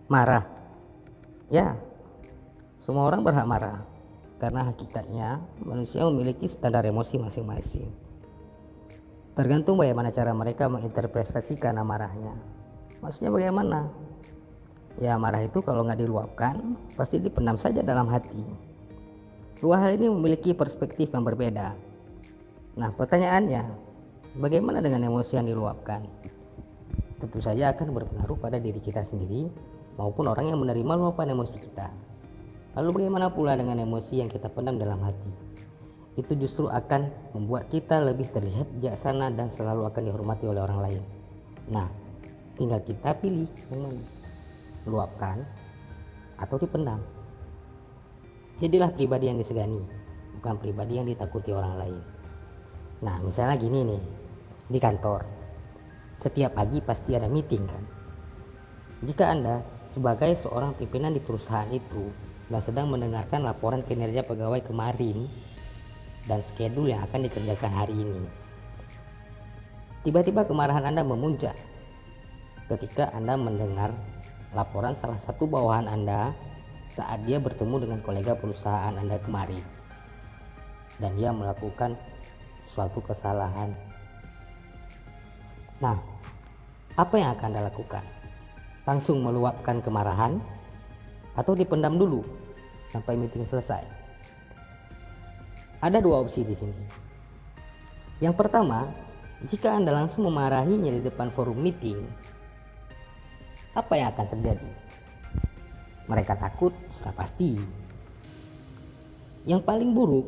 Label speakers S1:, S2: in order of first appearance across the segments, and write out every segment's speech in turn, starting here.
S1: Marah, ya, semua orang berhak marah karena hakikatnya manusia memiliki standar emosi masing-masing. Tergantung bagaimana cara mereka menginterpretasikan amarahnya. Maksudnya bagaimana? Ya, marah itu kalau nggak diluapkan pasti dipendam saja dalam hati. Dua hal ini memiliki perspektif yang berbeda. Nah, pertanyaannya, bagaimana dengan emosi yang diluapkan? Tentu saja akan berpengaruh pada diri kita sendiri maupun orang yang menerima luapan emosi kita. Lalu bagaimana pula dengan emosi yang kita pendam dalam hati? Itu justru akan membuat kita lebih terlihat bijaksana dan selalu akan dihormati oleh orang lain. Nah, tinggal kita pilih yang mana, luapkan atau dipendam. Jadilah pribadi yang disegani, bukan pribadi yang ditakuti orang lain. Nah, misalnya gini nih, di kantor setiap pagi pasti ada meeting kan. Jika Anda sebagai seorang pimpinan di perusahaan itu dan sedang mendengarkan laporan kinerja pegawai kemarin dan schedule yang akan dikerjakan hari ini, tiba-tiba kemarahan Anda memuncak ketika Anda mendengar laporan salah satu bawahan Anda saat dia bertemu dengan kolega perusahaan Anda kemarin dan dia melakukan suatu kesalahan. Nah, apa yang akan Anda lakukan? Langsung meluapkan kemarahan atau dipendam dulu sampai meeting selesai? Ada dua opsi di sini. Yang pertama, jika Anda langsung memarahinya di depan forum meeting, apa yang akan terjadi? Mereka takut, sudah pasti. Yang paling buruk,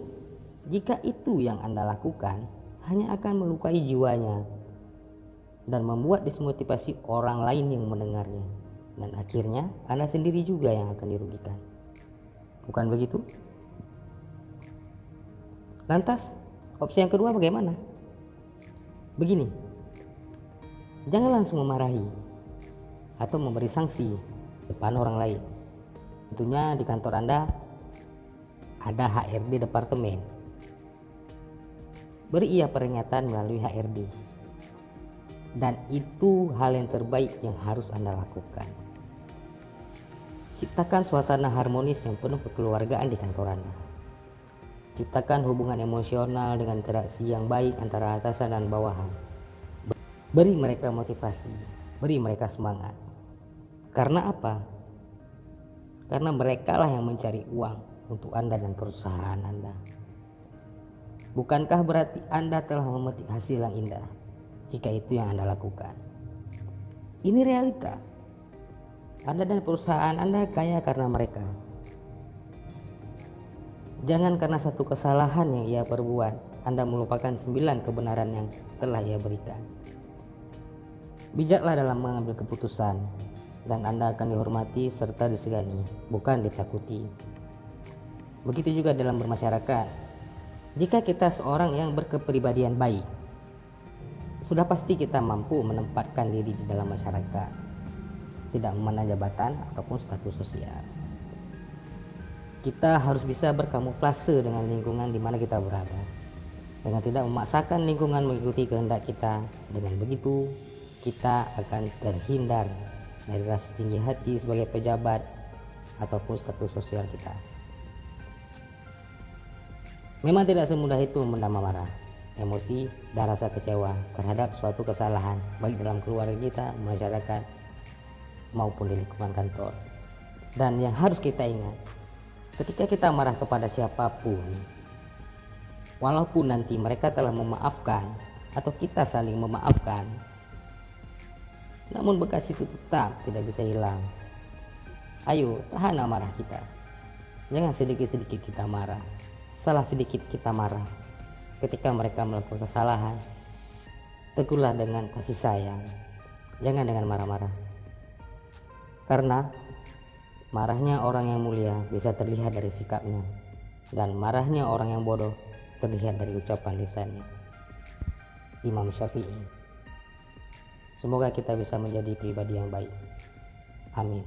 S1: jika itu yang Anda lakukan, hanya akan melukai jiwanya dan membuat dismotivasi orang lain yang mendengarnya, dan akhirnya Anda sendiri juga yang akan dirugikan. Bukan begitu? Lantas, opsi yang kedua bagaimana? Begini, jangan langsung memarahi atau memberi sanksi depan orang lain. Tentunya di kantor Anda ada HRD departemen. Beri ia peringatan melalui HRD. Dan itu hal yang terbaik yang harus Anda lakukan. Ciptakan suasana harmonis yang penuh kekeluargaan di kantor Anda. Ciptakan hubungan emosional dengan interaksi yang baik antara atasan dan bawahan. Beri mereka motivasi, beri mereka semangat. Karena apa? Karena mereka lah yang mencari uang untuk Anda dan perusahaan Anda. Bukankah berarti Anda telah memetik hasil yang indah jika itu yang Anda lakukan? Ini realita. Anda dan perusahaan Anda kaya karena mereka. Jangan karena satu kesalahan yang ia perbuat, Anda melupakan 9 kebenaran yang telah ia berikan. Bijaklah dalam mengambil keputusan, dan Anda akan dihormati serta disegani, bukan ditakuti. Begitu juga dalam bermasyarakat. Jika kita seorang yang berkepribadian baik, sudah pasti kita mampu menempatkan diri di dalam masyarakat, tidak memandang jabatan ataupun status sosial. Kita harus bisa berkamuflase dengan lingkungan di mana kita berada, dengan tidak memaksakan lingkungan mengikuti kehendak kita. Dengan begitu, kita akan terhindar dari rasa tinggi hati sebagai pejabat ataupun status sosial kita. Memang tidak semudah itu memendam amarah, emosi, dan rasa kecewa terhadap suatu kesalahan, baik dalam keluarga kita, masyarakat, maupun di lingkungan kantor. Dan yang harus kita ingat, ketika kita marah kepada siapapun, walaupun nanti mereka telah memaafkan atau kita saling memaafkan, namun bekas itu tetap tidak bisa hilang. Ayo, tahan amarah kita. Jangan sedikit-sedikit kita marah. Salah sedikit kita marah. Ketika mereka melakukan kesalahan, tegurlah dengan kasih sayang. Jangan dengan marah-marah. Karena marahnya orang yang mulia bisa terlihat dari sikapnya, dan marahnya orang yang bodoh terlihat dari ucapan lisannya. Imam Syafi'i. Semoga kita bisa menjadi pribadi yang baik. Amin.